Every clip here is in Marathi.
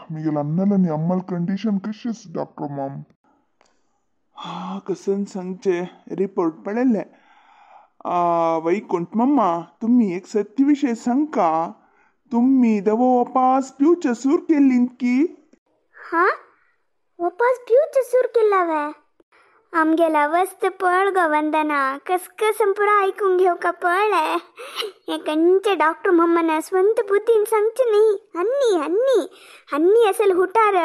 मिगेल अन्नला अम्मल कंडिशन कशीच डॉक्टर मॉम. हा कसन सांगचे रिपोर्ट पडले. वैकुंठ मम्मा तुम्ही एक सत्य विषय सांगा. तुम्ही दवा वापस पिऊच्या सूर केली की? हा वापस पिऊच्या सूर केला वे. आमगेला वस्त पळ ग वंदना. कस पुरा ऐकून घेऊ का पळय. हे कंचे डॉक्टर मम्माना स्ವಂತ बुद्धीन सांगचे नाही. हन्नी हन्नी हन्नी असल हुटार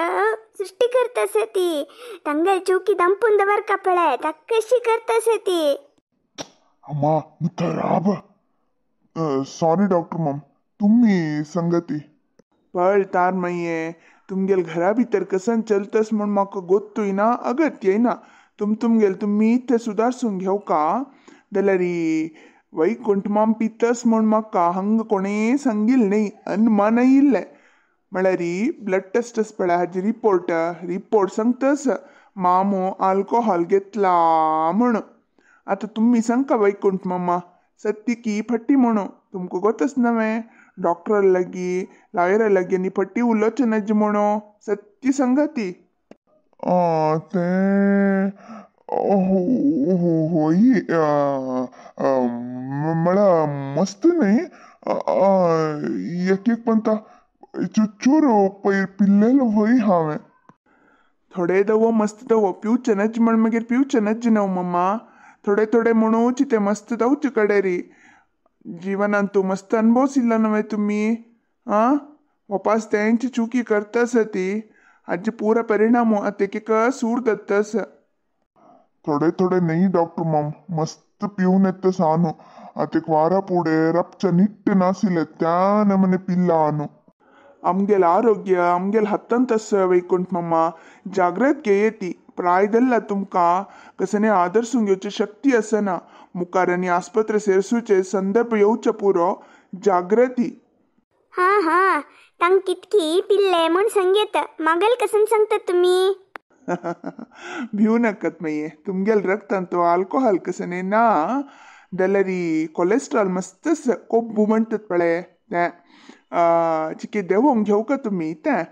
सृष्टी करतसे ती. तंगल चूकी ದಂಪುಂದವರ ಕಪಳೆ ತಕ್ಕशी करतसे ती. अम्मा मुतराब. सॉरी डॉक्टर मॉम तुम्ही संगती. पळ तार मये तुमगेल घरा भीतर कसन चलतस म्हणून म्हाका गोत्तूय ना अगत्य ना. तुमगेल तुम्ही इथे सुधारसून घेऊ का दलरी. वैकुंठ मॉम पितस म्हणून म्हाका हंग कोणे सांगिल नाही अनुमान इल्ले. म्हळ्यारी ब्लड टेस्टस पळय हाजी रिपोर्ट सांगतस मामो अल्कोहोल घेतला म्हणून. आता तुम्ही सांगा वैकुंठ मम्मा सत्य की फट्टी म्हणून तुमको गोतच नव्हे. डॉक्टर लगी लॉयर लगी आणि फट्टी उलोचनच म्हणून सत्य संगती. ते होई मला मस्त नाही. एक पंता चूर पिल्लेलं होई हावे. थोडे दवो मस्त दवो पिवचनच म्हण मागीर पिवचनच न्हू मम्मा. थोडे थोडे म्हणूच ते मस्त दवचे कडे रे. जीवनान तू मस्त अनुभवसिल्ला नव्हे तुम्ही. वापस त्यांची चुकी करतस ती हाजी पूरा परिणाम एक सूर दत्तस. थोडे थोडे नाही डॉक्टर मॉम मस्त पिऊन येतस आणू. आता एक वारा पुढे रपच्या निट्ट नासिले त्या नमने पिल्ला आणू. आमगेल आरोग्य आमगेल हत्तंतस वैकुंठ मम्मा. जागृत घे येती. प्रायदल्ला तुमका कसने आदर्सून घेवची शक्ती असना. मुखारांनी आस्पत्रे सेरसूचे संदर्भ येऊच्या पुरो जागृती. हा हा तंग कितकी पिल्ले म्हण संगीत मागल कसन सांगतात तुम्ही. भिऊ नकत मये तुमगेल रक्तान तो अल्कोहोल कसने ना दलरी कोलेस्ट्रॉल मस्तस कोब्बू म्हणतात पळे ते. चिके देवोंग घेऊ का तुम्ही ते.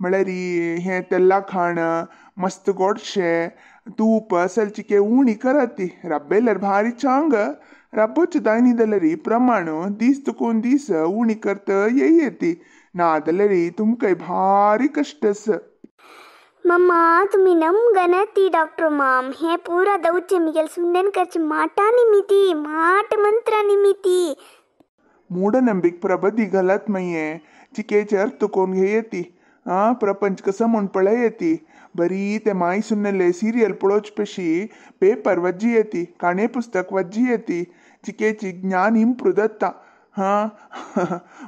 म्हळ्यारी हे तेल्ला खाण मस्त गोडशे तूप असल चिके उणी करती. रब्बेलर भारी चांग रब्बोच दायनी दलरी प्रमाण दीस तुकून दीस उणी करत येती ना दलरी तुमकाय भारी कष्टस. मम्मा तुम्ही नमगनती डॉक्टर मॉम. हे पूरा दौचे मिगेल सुंदनकरची माटा निमिती माट मंत्रा निमिती. मूढनंबिक प्रबधी घालत मये चिकेचे अर्थ कोण घे येती. प्रपंच कसं म्हण पळय येती. बरी ते माई सुनले सिरियल पळोच पेशी पेपर वज्जी येती. काणे पुस्तक वज्जी येती. चिकेची ज्ञान इम्प्रू दत्ता.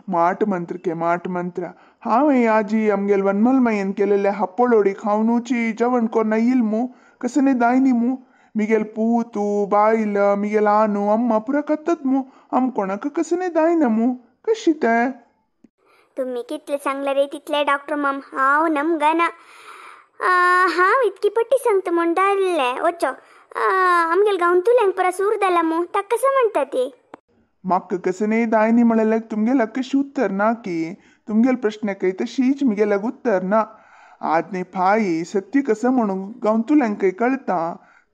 माट मंत्र के माट मंत्र. हांवें आजी आमगेल वनमल मयन केलेले हप्पोळोडी खावनूची जेवण कोण येईल मू कसने दायनी मू. मिगेल पूतू बायल मिगेल आनू अम्मा पुरा कत्तत मू. आम कोणाक कसने दायना मू कशी ते. तुम्ही कितले सांगले रे तितले डॉक्टर मॉम. हांव नमगना. हांव इतकी पट्टी सांगता म्हण दारले वचो. आमगेल गांवन तुल्यांक पुरा सूर दला मू ताका कसं म्हणटा ती. म्हाका कसने दायनी म्हळ्यार तुमगेला कशी उत्तर ना की तुमगेल प्रश्न काही तशीच मिगेला उत्तर ना. आदने फाई सत्य कसं म्हणून गांवन तुल्यांक कळता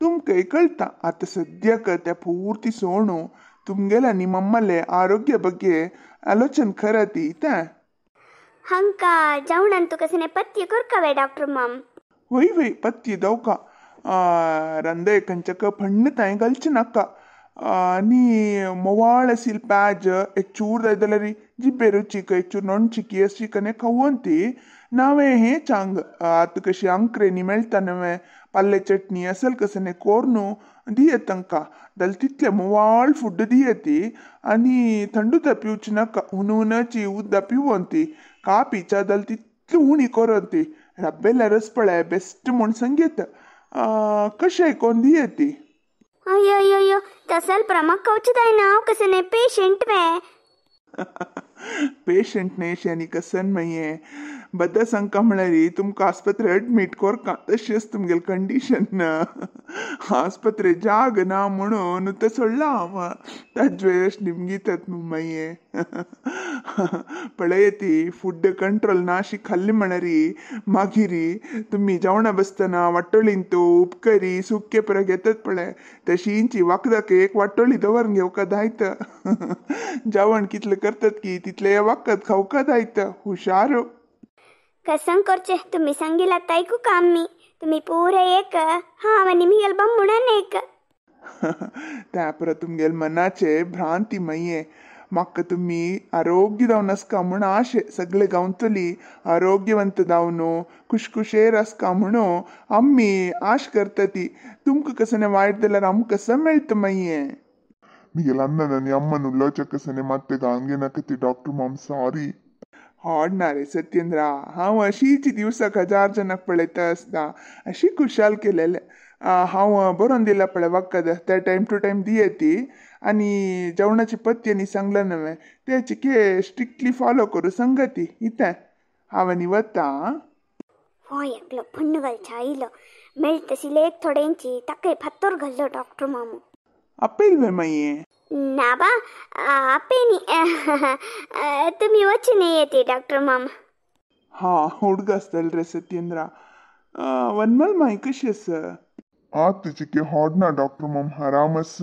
तुमकांय कळता. आता सद्याक त्या पूर्ती सोणू तुमगेला निमम्मले आरोग्य ಬಗ್ಗೆ ಆಲೋಚನೆ करती ते. हंका जेवणान तू कसने पथ्य करकावे डॉक्टर मॉम. वय पथ्य दवका. रंदे कंचक फण्ण ताय घालचे नाका. नी मोवाळ असील प्याज एक चूर दलरी जिब्बे रुचीक एक चूर नोणचिकी अशी कने खावंती नावे हे चांग. आत कशी अंक्रेनी मेळता नवे पल्ले चटणी असल कसने कोरनू दिये तंका दल तितले मोवाळ फुड दियेती. आणि थंडूच पिवची नाका. उन्हाची उद्दा पिवंती. कापीच्या दल तितली उणी कोरंती. रब्बेला रस पळय बेस्ट म्हण संगीत कशें कोण दियेती. अयो तसल प्रमाक कवचदाय ना कसने पेशंट वे. पेशंट नेशानी कसन माये बद्दा सांगका म्हळ्यारी तुमकां आस्पत्रे एडमीट कोरका तशेंच तुमगेल कंडिशन आस्पत्रे जाग ना म्हणून ते सोडला हांव ताज वेळेस निमगीतात माये पळय ती फूड कंट्रोल नाशी खाल्ली म्हळ्यारी मागिरी तुम्ही जेवणा बसतना वाटोळीन तो उपकरी सुके पुरा घेतात पळय तशी इंची वाकदाक एक वाटोळी दवरून घेवका दायत जेवण कितले करतात की तितले वाकत खावका दायत हुशार कसं करचे तुम्ही सांगिलात ऐकू का आम्ही तुम्ही पुरे एक हा आणि निमगेल बंबुणान एक त्या परत तुमगेल मनाचे भ्रांती माये म्हाका तुम्ही आरोग्य जावन आसका म्हण आशे सगळे गांवतली आरोग्यवंत जावनो खुशखुशेर आसका म्हणो आम्ही आश करता ती तुमकां कसं वायट जाल्यार आमकां कसं मेळटा माये Miguel ಅಣ್ಣನನ್ನು ಅಮ್ಮನು ಲೋಚಕಸನೆ ಮತ್ತೆ ಗಾಂಗೆನಕತಿ ಡಾಕ್ಟರ್ ಮಾಮ್ ಸಾರಿ हाडना रे सत्येंद्रा हांव अशीच दिवसाक 1000 जणांक पळयता आसता अशी खुशाल केलेले हांव बरोवन दिला पळय वखद त्या टायम टू टायम दिये ती आनी जेवणाची पत्त्यांनी सांगला नवे तेची के स्ट्रिक्टली फॉलो करू संगती इतें हांव आनी वता हो एकलो फन्न घालच्या आयलो मेळटशी लेक थोड्यांची ताका फातोर घाल्लो डॉक्टर मामू आपयल वे माये ना बा आपेनी तुम्ही वच नाही येते डॉक्टर माम हा हुडग आसतले रे सत्येंद्रा वनमल माई कशी आसा ಆತಚಿಕೆ ಹಾಡ್ನ ಡಾಕ್ಟರ್ ಮಾಮ್ ಆರಾಮಸ್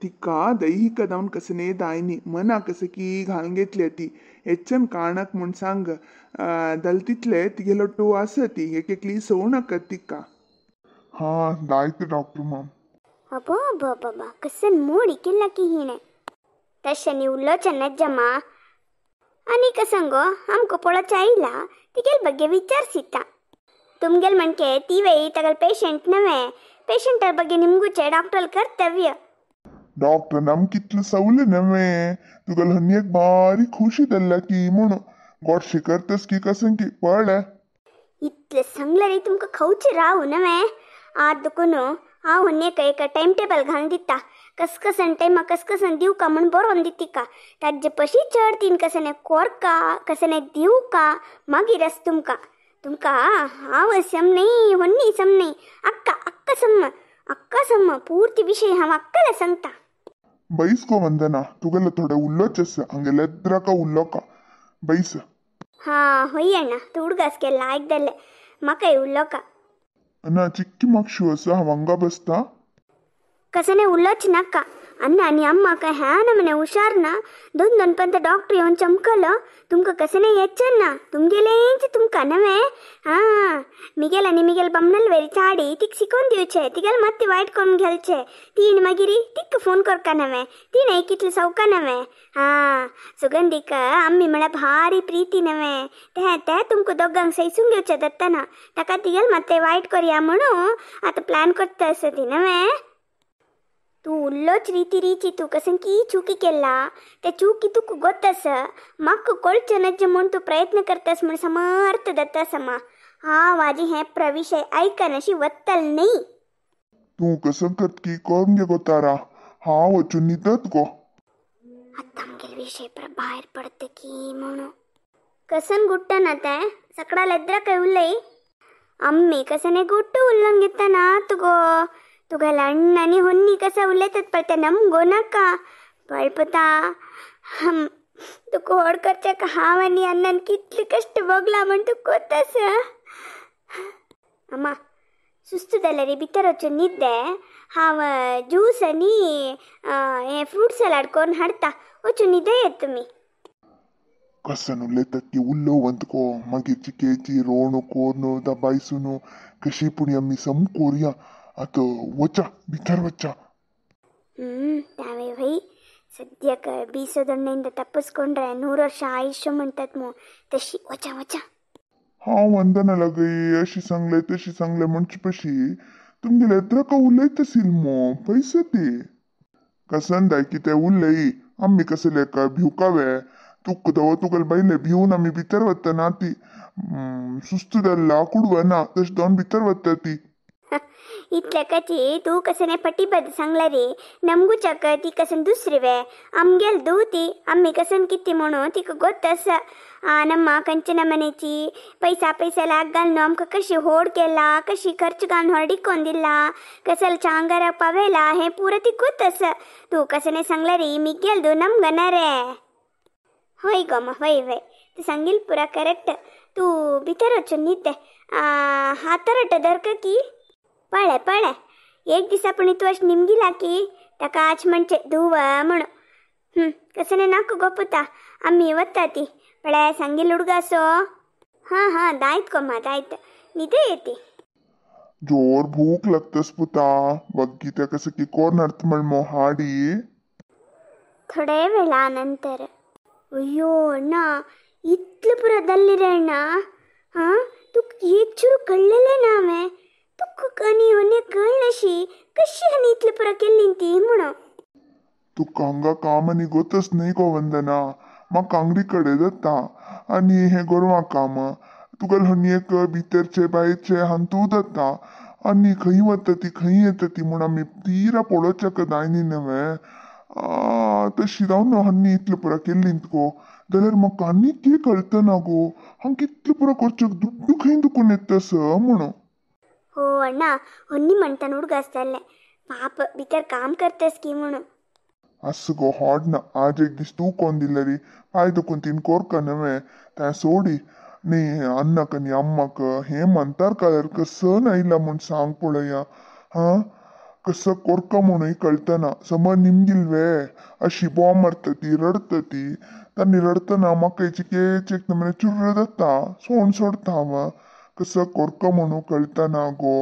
तिका दैहिक जावन कसने दायनी मना कसं की घालून घेतली ती हेच्यान काणाक म्हूण सांग दल तितले तिगेलो टो आसा ती एक एकली सवू नाका तिका ಹಾ ದಾಯ್ತು ಡಾಕ್ಟರ್ ಮಾಮ್ अबो अबो बाबा कसन मोड इकेला की हिने तशनी उल्लो चन्नज्जम्मा आणि कसंगो आमको पळोचा आयला तिगेल ಬಗ್ಗೆ विचारसिता तुमगेल म्हणके ती वेळी तगल पेशंट नवे पेशंटर ಬಗ್ಗೆ निमगुचे डॉक्टर कर्तव्य डॉक्टर नम कितलं सवले नवे तुगल हन्नी एक भारी खुशी दल्ला की म्हणून गोडशे करतस की कसं की पळय इतले सांगल्यारी तुमका खाऊचे राव नवे आज दुकुनो हांव हन्नेक एक टाइम टेबल घालून दिता कसकसन टायमा कसकसन दिव का म्हण बरोवन दिती का ताजे पशी चढतीन कसने कोरका कसने दिव का मागीर आस तुमका तुमका हांव समनै हन्नी समनै अक्का सम्म पूर्ती विषय हांव अक्काला सांगता ಬೈಸ್ಕೊ ವಂದನಾ ತುಗಲ್ಲ ಥೋಡೆ ಉಲ್ಲೋಚಸ್ ಹಂಗೆಲ್ಲ ಎದ್ರಕ ಉಲ್ಲೋಕ ಬೈಸ್ ಹಾ ಹೊಯ್ಯಣ್ಣ तू ಹುಡುಗಾಸ್ಗೆಲ್ಲ ಆಯ್ದಲ್ಲೇ ಮಕೈ ಉಲ್ಲೋಕ ಅಣ್ಣ ಚಿಕ್ಕಿ ಮಕ್ಷುವಸ ಹಂಗ ಬಸ್ತಾ कसने उल्लोच नाका अन्न आणि अम्मा काय ह्या ना म्हणे हुशार ना दोन पण डॉक्टर येऊन चमकलं तुमका कसने येचन ना तुमगेलेंची तुमका नवे हा मिगेल बमनल वेरी चाडी तिक शिकवून दिवचे तिगेल मत्ती वाईट करून घ्यायचे तीन मागिरी तिक फोन करका नवे तीन ऐकितलं सौका नवे हा सुगंधिक आम्ही म्हणा भारी प्रीती नवे त्या तुमको दोघांक सैसून घेवचे दत्ताना ताका तिगेल मत्ते वाईट करूया म्हणू आता प्लॅन करता असं ती नवे तू उल्लोच रीती तू कसन की चुकी केला त्या चुकी तू गोतस मक्क कोळचनज्ज म्हणून तू प्रयत्न करतास म्हणून समर्थ दत्ता समा हा वाजी हे प्रविषय ऐकनशी वत्तल नाही तू कसं करत की करून घे गोतारा हा वचून निदत गो आता आमगेल विषय पर बाहेर पडते की म्हणून कसन गुट्ट ना त्या सकडा लेद्रा काय उल्लई अम्मी कसने गुट्टू उल्लंग घेता ना तुगो तुगला अण्णानी होन्नी कसा उल्लेतात पडते नमगो नका पळपता तू कोडकरच्या कहावानी अण्णान कितले कष्ट भोगला म्हण तू कोतस अम्मा सुस्तुदಲ್ಲ ರೀ ಬಿತ್ತರೊಚ್ಚು ನಿದ್ದೆ ಹಾವ ಜ್ಯೂಸ್ आणि फ्रूट सलाड करून हाडता ಒಚ್ಚು ನಿದ್ದೆ येत मी कसं उल्लेतात की उल्लो वंतको मागीर चिकेची रोणू कोरनो दबायसुनो कशी पुणी आम्ही सम कोरिया आता वचा भितर वचा त्यावे भाई सध्याक बीसोदण्णेಯಿಂದ ತಪ್ಪಿಸ್ಕೊಂಡ್ರೆ 100 ವರ್ಷ ಆಯುಷ್ಯ म्हणतात मो तशी वचा वचा हा वंदना लगई अशी सांगले म्हणची पशी तुमगे लेत्र का उल्लेत असेल मो पैसे ते कसन दाय की ते उल्लई आम्ही कसे लेका भिवकावे तुक दव तुगल बैले भिवून आम्ही भितर वत्ता ना ती सुस्तुदल्ला कुडवना तश दोन भितर वत्ता ती इतल्या कची तू कसं नाही पटीबद्ध सांगला रे नमगू चक ती कसन दुसरी वे आमगेल दू ती आम्ही कसन किती म्हणू तिक ಗೊತ್ತಸ ನಮ್ಮ ಕಂಚನ ಮನೆची पैसा पैसा लागगाल आमका कशी होड केला कशी खर्च घालून ಹೊರಡಿಕೊಂಡಿಲ್ಲ कसल चांगार पवेला हे पुरं ती ಗೊತ್ತस तू कसं नाही सांगला रे मी गेलदो नमगना रे होय ग मग होय होय तू सांगील पुरा करेक्ट तू भितर वचून निघते हातरट दरक की पळे पळे एक दिसा पण तू अशी निमगिला की ताका आज म्हणजे धुव म्हणून कसं नाही नाकू गोपुता आम्ही वत्ता ती पळे सांगील हुಡುಗಾಸೋ हां दायत कोमा दायत निधे येते जोर भूक लागतस पुता बग्गी त्या कसं की कोर्नर्त मळमो हाडी थोड्या वेळानंतर अಯ್ಯೋ ಅಣ್ಣ इतलं पुरा दल्ली अण्ण हां तू एक चुरू कळलेले नावे तू कणी होणे कळनशी कशी हनी इतलं पुरा केली ती म्हणून तुका हांगा काम आनी गोतच न्ही गो वंदना म्हाका आंगडी कडेन जाता आनी हे गोरवां काम तुका हणयेक भितरचे भायरचे हांतू जाता आनी खंय वता ती खंय येता ती म्हूण आमी तीरा पळोवचें दायनी नवे तशी जावन हन्नी इतलें पुरा केल्ली गो जाल्यार म्हाका आनी कितें कळतना गो हांव कितलें पुरा करचें दुड्डू खंय दुखून येतस म्हणून हो अण्णा ಹೊನ್ನಿ म्हणटा ಹುಡುಗಾಸ್ತಲ್ಲೇ ಪಾಪ भितर काम करतेस की म्हणून असं गो हाड ना आज एक दीस तू कोण दिले रे पाय दुखून तीन कोरका नवे त्या सोडी नी अन्नाक नी अम्माक हे म्हणतार काल्यार कसं नायला म्हूण सांग पळया हां कसं कोरका म्हणून कळतना समज निमगिल्वे अशी बॉम्ब मारता ती रडता ती तांणी रडतना म्हाका हेची केच एक नमुने चुर्र जाता सोण सोडता हांव कसं कोरका म्हणून कळतना गो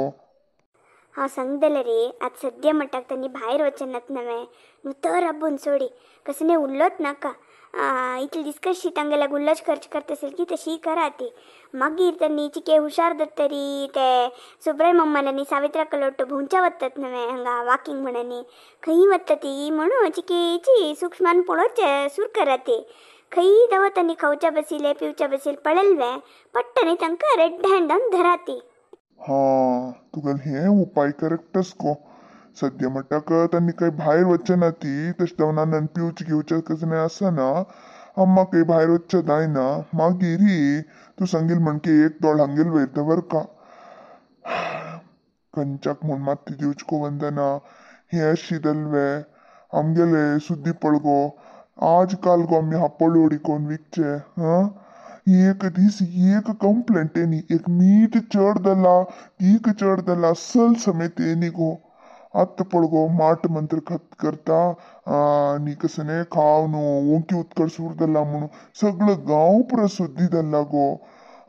हांव सांगतलें रे आज सद्या म्हणटाक तांणी भायर वचनात नवे न्हू तर हब्बून सोडी कसं नाही उरलोच नाका इतले दीस कशी तांगेल्या गुल्लच खर्च करतसेल की तशी करा ती मागीर तांणी चिके हुशार दत्तरी ते सुब्रय मम्मालांनी सावित्रा कलोट भोंवच्या वतात नवे हांगा वॉकिंग म्हणनी खंय वता ती म्हणून चिकेची सूक्ष्मान पळोवचे सूर करा ती खंय दवा तांणी खावच्या बसिले पिवच्या बसील पळयल्वे पट्टनी तांकां रेड हँडान धरा ती हां तुगेल हे उपाय करेक्टच गो सद्या म्हणटाक तांणी काही भायर वचना ती तशें जावन आनंद पिवचे घेवचे कसं नाही आसना अम्मा काही भायर वच्चें जायना मागीर तू सांगील म्हण की एक दोळ हांगेल वयता बर का कंचाक म्हूण माती दिवची गो वंदना हे अशी दल्वे आमगेले सुद्दी पळ गो आज काल गो आमी हापळोडी कोण विकचे हां एक दीस एक कंप्लेंट येनी एक मीठ चड जाला तीक चड जाला सल समेत येनी गो आत्ता पळ गो माट मंत्र खत करता आनी कसं नाही खाव न्हू ओंकी उदकर सूर जाला म्हणून सगळं गांव पुरो सुद्दी जाला गो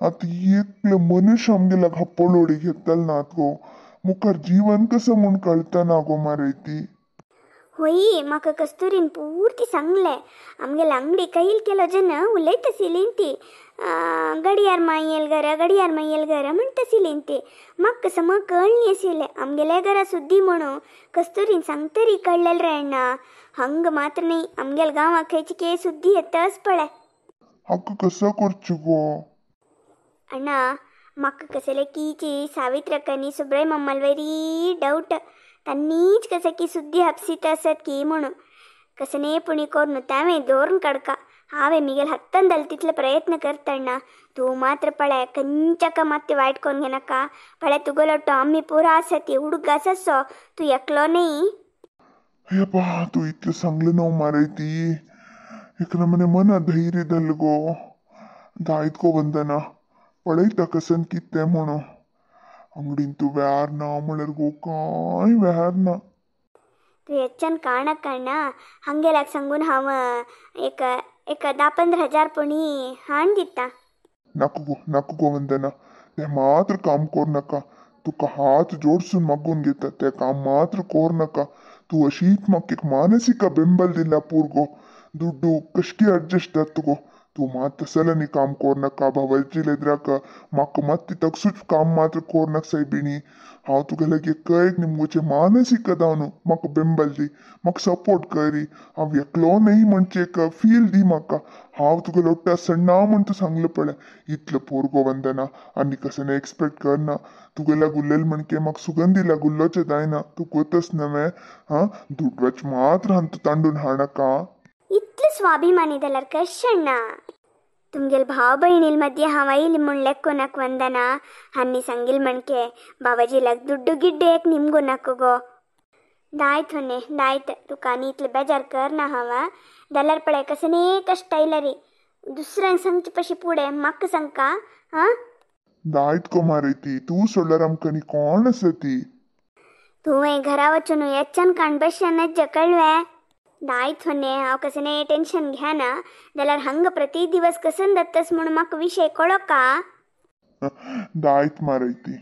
आतां एकले मनीस आमगेल्या हापळोडी घेतल नात गो मुखार जीवन कसं म्हूण कळतना गो मारे ती होई म्हाका कस्तुरीन पूर्ती सांगलें आमगेले अंगडी कैल केलो जन उलयतसिली ती गडियार मायेल घरा म्हणटसिली ती म्हाका समज कळनी आशिल्लें आमगेल्या घरा सुद्दी म्हणून कस्तुरीन सांगतरी कळलेल रे अण्णा हंग मात्र न्ही आमगेल गांवाक खंयची के सुद्दी येतच पळय हाका कसं करचें गो अण्णा म्हाका कसले कीची सावित्रकनी सुब्रय मम्माल वेरी डाऊट तांनीच कसं की सुद्दी हपसीत असत की म्हणून कसं ನೇ पुणी कोरून त्यावें दौरून काडका हांवें मिगेल हत्तन जाल तितले प्रयत्न करतना तू मात्र पळय कंचका मात्ते वायट कोरून घेनाका पळय तुगेलो आमी पुरो आसा ती हुडूग आसा तू एकलो न्ही हे पा तू इतलें सांगलें न्हू मारे ती एक नमुने मना धैर्य धरल गो दायत गो वंदना पळयता कसन कितें म्हणून अंगडीन तू वेळार ना म्हळ्यार गो कांय वेळार ना तू हेच्यान काणक काडना हांगेल्याक सांगून हांव एक 10-15 पुणी हाण दिता नाका गो वंदना तें मात्र काम कोर नाका तुका हात जोडसून मागून घेता तें काम मात्र कोर नाका तू अशीच म्हाका एक मानसिक बेंबल दिला पूर गो दुड्डू कशकी एडजस्ट जाता गो तू मात तसलं नी काम कोरनाका भावाची लेद्राक म्हाका मात ती तकसूच काम मात्र कोरनाक सायबिणी हांव तुका लागी कैक निमगोचे मानसीक दावन म्हाका बेंबल दी म्हाका सपोर्ट करी हांव एकलो नाही म्हणचे एक फील दी म्हाका हांव तुका लोट्टा सण्णा म्हण तू सांगलं पळय इतलं पोरगो वंदना आनी कसं एक्सपेक्ट करना तुका लागुल्लेल म्हणके म्हाका सुगंधी लागुल्लोचे जायना तू कोतस नवे हा दुडवाच मात्र हांतू तांडून हाडनाका इतलं स्वाभिमानी जाल्यार कशें तुमगेल भाव भयणील मध्य हांव आयली म्हूण लेक्कोनाक वंदना हांनी सांगिल म्हणके बाबाजीलाक दुड्डू गिड्डे एक निमगो नाको गो दायत होने दायत तुका आनी इतलें बेजार करना हांव जाल्यार पळय कसं कश्ट आयला रे दुसऱ्यांक सांगचे पशी फुडें म्हाका सांगका हां दायत को मारे ती तू सोडल्यार आमकां नी कोण आसा ती तुवें घरा वचून येच्यान काण बसच्यानच कळवे दायत होने हांव कसं टेन्शन घेना जाल्यार हांगा प्रति दिवस कसन दत्तस म्हणून म्हाका विशय कळो का दायत मारे ती